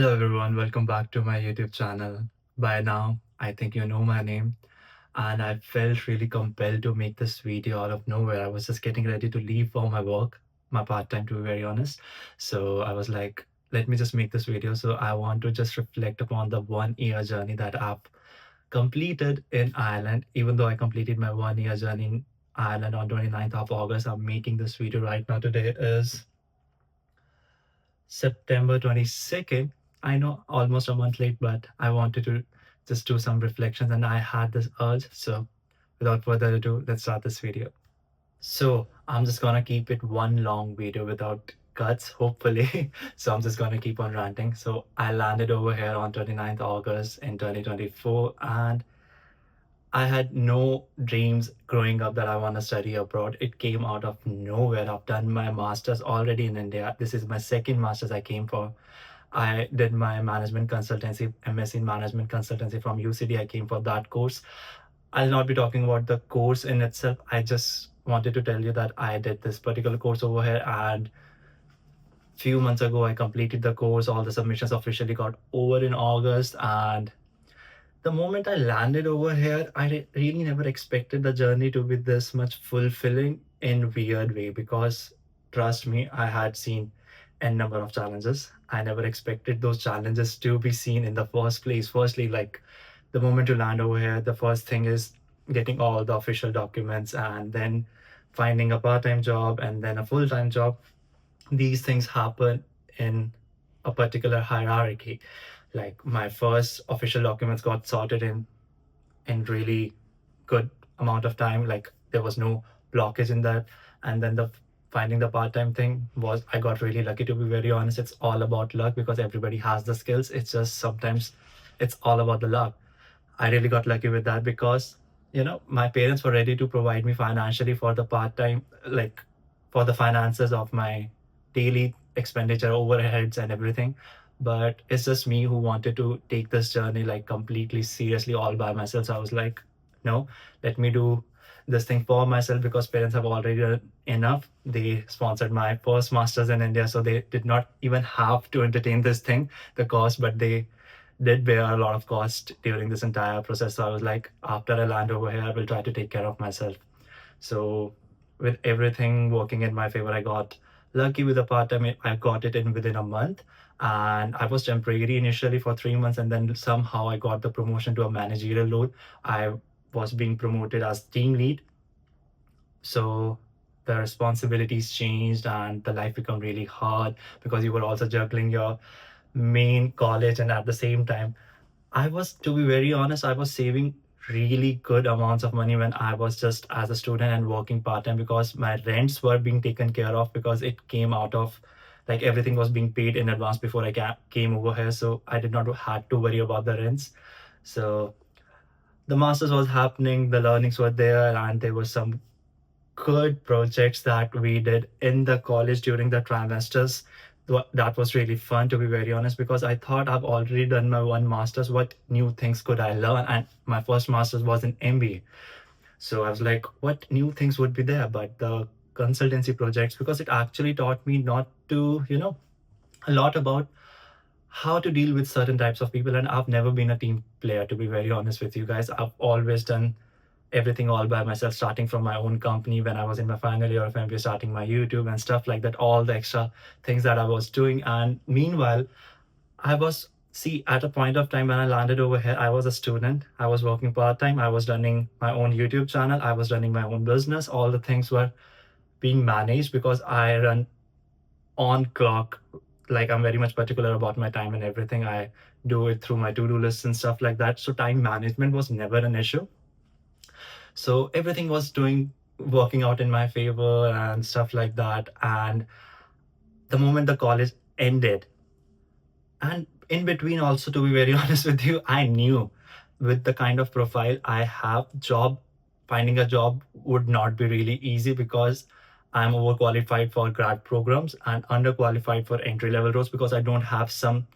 Hello everyone, welcome back to my YouTube channel. By now, I think you know my name, and I felt really compelled to make this video out of nowhere. I was just getting ready to leave for my work, my part-time to be very honest. So I was like, let me just make this video. So I want to just reflect upon the 1 year journey that I've completed in Ireland. Even though I completed my 1 year journey in Ireland on 29th of August, I'm making this video right now. Today is September 22nd. I know almost a month late, but I wanted to just do some reflections and I had this urge. So without further ado, let's start this video. So I'm just gonna keep it one long video without cuts, hopefully. So I'm just gonna keep on ranting. So I landed over here on 29th August in 2024, and I had no dreams growing up that I want to study abroad. It came out of nowhere. I've done my master's already in India. This is my second master's I came for. I did my management consultancy, MSc in management consultancy from UCD. I came for that course. I'll not be talking about the course in itself. I just wanted to tell you that I did this particular course over here, and few months ago I completed the course. All the submissions officially got over in August, and the moment I landed over here, I really never expected the journey to be this much fulfilling in weird way, because trust me, I had seen a number of challenges. I never expected those challenges to be seen in the first place. Firstly, like the moment you land over here, the first thing is getting all the official documents and then finding a part-time job and then a full-time job. These things happen in a particular hierarchy. Like my first official documents got sorted in really good amount of time. Like there was no blockage in that. And then the finding the part-time thing was, I got really lucky, to be very honest. It's all about luck because everybody has the skills. It's just sometimes it's all about the luck. I really got lucky with that because my parents were ready to provide me financially for the part-time, like for the finances of my daily expenditure, overheads and everything. But it's just me who wanted to take this journey like completely seriously all by myself. So I was like, no, let me do this thing for myself, because parents have already done enough. They sponsored my first masters in India, so they did not even have to entertain this thing, the cost, but they did bear a lot of cost during this entire process. So I was like, after I land over here, I will try to take care of myself. So with everything working in my favor, I got lucky with the part-time. I got it in within a month, and I was temporary initially for 3 months, and then somehow I got the promotion to a managerial role. I was being promoted as team lead. So the responsibilities changed and the life became really hard, because you were also juggling your main college, and at the same time I was, to be very honest, I was saving really good amounts of money when I was just as a student and working part-time, because my rents were being taken care of, because it came out of, like, everything was being paid in advance before I came over here. So I did not had to worry about the rents. So the masters was happening, the learnings were there, and there were some good projects that we did in the college during the trimesters. That was really fun, to be very honest, because I thought I've already done my one master's. What new things could I learn? And my first master's was in MBA. So I was like, what new things would be there? But the consultancy projects, because it actually taught me not to, a lot about how to deal with certain types of people. And I've never been a team player, to be very honest with you guys. I've always done everything all by myself, starting from my own company when I was in my final year of MBA, starting my YouTube and stuff like that, all the extra things that I was doing. And meanwhile, I was, see, at a point of time when I landed over here, I was a student. I was working part time. I was running my own YouTube channel. I was running my own business. All the things were being managed because I run on clock. Like, I'm very much particular about my time and everything. I do it through my to-do lists and stuff like that. So time management was never an issue. So everything was working out in my favor and stuff like that. And the moment the college ended, and in between also, to be very honest with you, I knew with the kind of profile I have, finding a job would not be really easy, because I'm overqualified for grad programs and underqualified for entry level roles, because I don't have some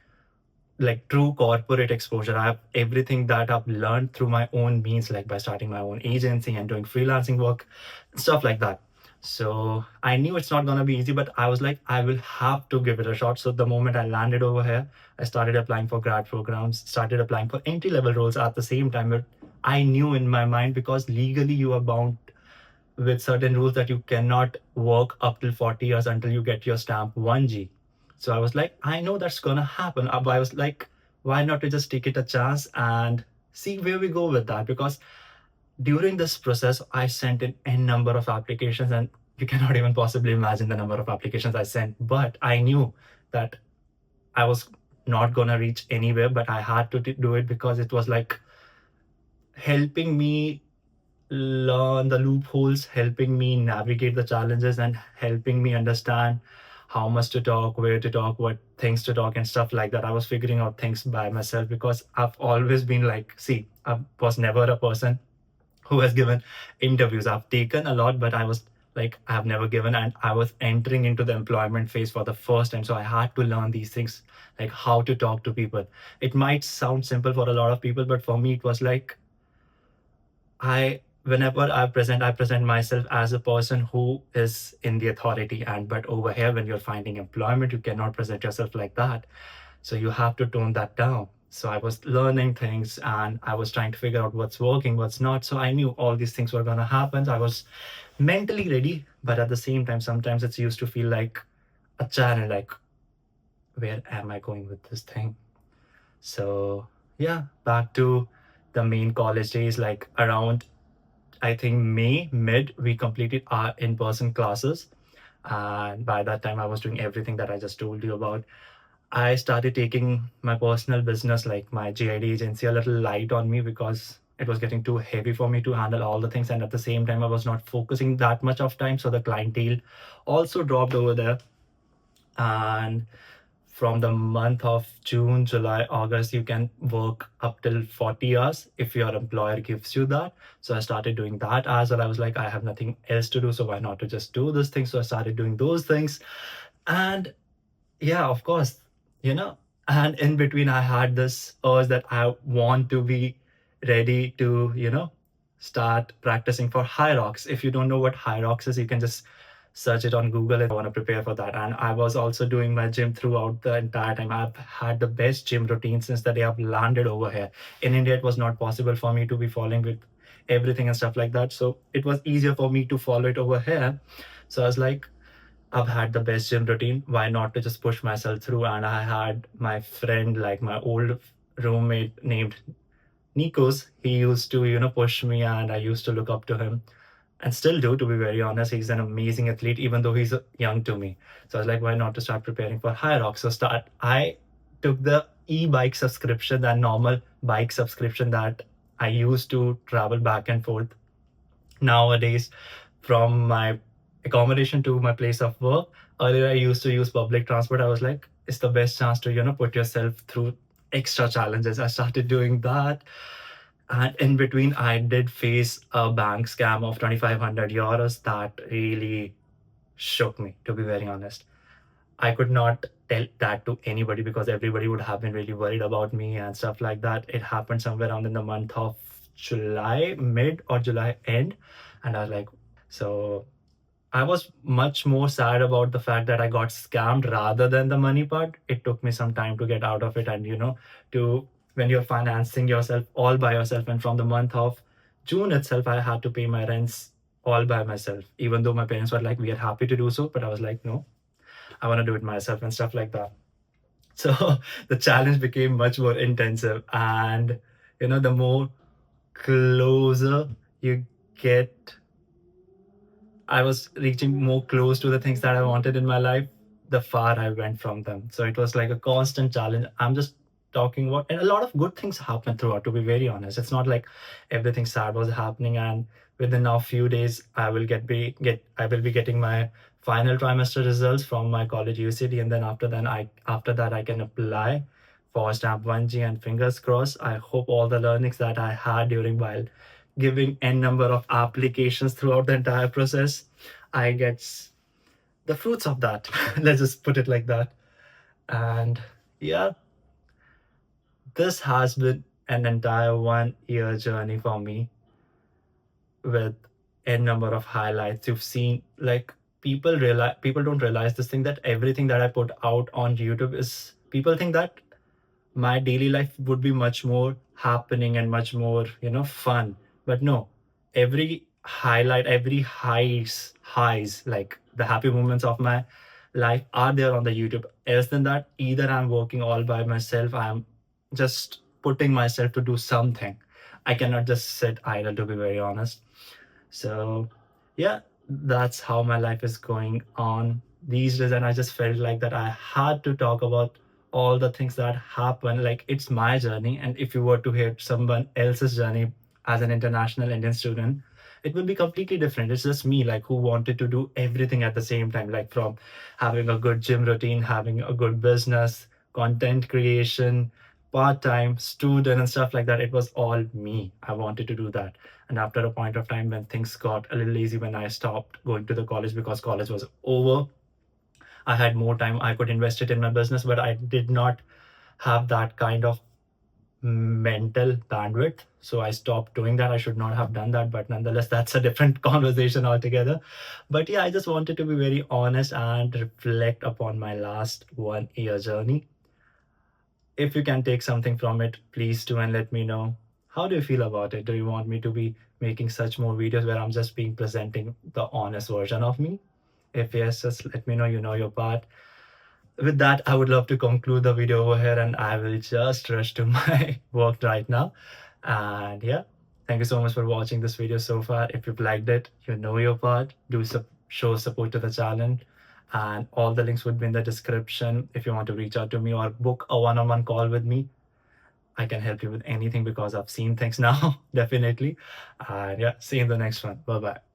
like true corporate exposure. I have everything that I've learned through my own means, like by starting my own agency and doing freelancing work, stuff like that. So I knew it's not gonna be easy, but I was like, I will have to give it a shot. So the moment I landed over here, I started applying for grad programs, started applying for entry level roles at the same time. But I knew in my mind, because legally you are bound with certain rules that you cannot work up till 40 years until you get your stamp 1G. So I was like, I know that's gonna happen. But I was like, why not to just take it a chance and see where we go with that? Because during this process, I sent in n number of applications, and you cannot even possibly imagine the number of applications I sent. But I knew that I was not gonna reach anywhere, but I had to do it because it was like helping me learn the loopholes, helping me navigate the challenges, and helping me understand how much to talk, where to talk, what things to talk, and stuff like that. I was figuring out things by myself because I've always been like, see, I was never a person who has given interviews. I've taken a lot, but I was like, I've never given, and I was entering into the employment phase for the first time. So I had to learn these things, like how to talk to people. It might sound simple for a lot of people, but for me, it was like, whenever I present myself as a person who is in the authority. And but over here, when you're finding employment, you cannot present yourself like that. So you have to tone that down. So I was learning things, and I was trying to figure out what's working, what's not. So I knew all these things were gonna happen. I was mentally ready, but at the same time, sometimes it's used to feel like a challenge, like, where am I going with this thing? So yeah, back to the main college days, like around, I think, May mid, we completed our in-person classes. And by that time, I was doing everything that I just told you about. I started taking my personal business, like my GID agency, a little light on me because it was getting too heavy for me to handle all the things. And at the same time, I was not focusing that much of time. So the clientele also dropped over there. And from the month of June, July, August, you can work up till 40 hours if your employer gives you that. So I started doing that as well. I was like, I have nothing else to do, so why not to just do this thing? So I started doing those things. And yeah, of course, you know, and in between, I had this urge that I want to be ready to, start practicing for High Rocks. If you don't know what High Rocks is, you can just search it on Google. I want to prepare for that. And I was also doing my gym throughout the entire time. I've had the best gym routine since the day I've landed over here. In India, it was not possible for me to be following with everything and stuff like that. So it was easier for me to follow it over here. So I was like, I've had the best gym routine. Why not to just push myself through? And I had my friend, like my old roommate named Nikos. He used to, push me, and I used to look up to him, and still do, to be very honest. He's an amazing athlete, even though he's young to me. So I was like, why not to start preparing for High Rock? So I took the e-bike subscription, that normal bike subscription that I used to travel back and forth nowadays from my accommodation to my place of work. Earlier, I used to use public transport. I was like, it's the best chance to, put yourself through extra challenges. I started doing that. And in between, I did face a bank scam of 2,500 euros that really shook me, to be very honest. I could not tell that to anybody because everybody would have been really worried about me and stuff like that. It happened somewhere around in the month of July, mid or July end. And I was like, so I was much more sad about the fact that I got scammed rather than the money part. It took me some time to get out of it. And, to when you're financing yourself all by yourself. And from the month of June itself, I had to pay my rents all by myself, even though my parents were like, we are happy to do so. But I was like, no, I want to do it myself and stuff like that. So the challenge became much more intensive. And, the more closer you get, I was reaching more close to the things that I wanted in my life, the far I went from them. So it was like a constant challenge. I'm just talking about, and a lot of good things happened throughout, to be very honest. It's not like everything sad was happening. And within a few days, I will be getting my final trimester results from my college UCD. And then after that I can apply for stamp 1G, and fingers crossed, I hope all the learnings that I had during while giving n number of applications throughout the entire process, I get the fruits of that. Let's just put it like that. And yeah, this has been an entire 1 year journey for me with n number of highlights. You've seen, like, people don't realize this thing, that everything that I put out on YouTube is, people think that my daily life would be much more happening and much more, fun. But no, every highlight, every highs, like the happy moments of my life are there on the YouTube. Else than that, either I'm working all by myself, I'm just putting myself to do something. I cannot just sit idle, to be very honest. So yeah, that's how my life is going on these days. And I just felt like that I had to talk about all the things that happen. Like, it's my journey. And if you were to hear someone else's journey as an international Indian student, it will be completely different. It's just me, like, who wanted to do everything at the same time, like from having a good gym routine, having a good business, content creation, part-time student and stuff like that. It was all me. I wanted to do that. And after a point of time, when things got a little easy, when I stopped going to the college because college was over, I had more time. I could invest it in my business, but I did not have that kind of mental bandwidth. So I stopped doing that. I should not have done that. But nonetheless, that's a different conversation altogether. But yeah, I just wanted to be very honest and reflect upon my last 1 year journey. If you can take something from it, please do, and let me know. How do you feel about it? Do you want me to be making such more videos where I'm just being presenting the honest version of me? If yes, just let me know. You know your part. With that, I would love to conclude the video over here, and I will just rush to my work right now. And yeah, thank you so much for watching this video so far. If you've liked it, you know your part. Do show support to the channel, and all the links would be in the description. If you want to reach out to me or book a one-on-one call with me, I can help you with anything because I've seen things now. Definitely. And yeah, see you in the next one. Bye bye.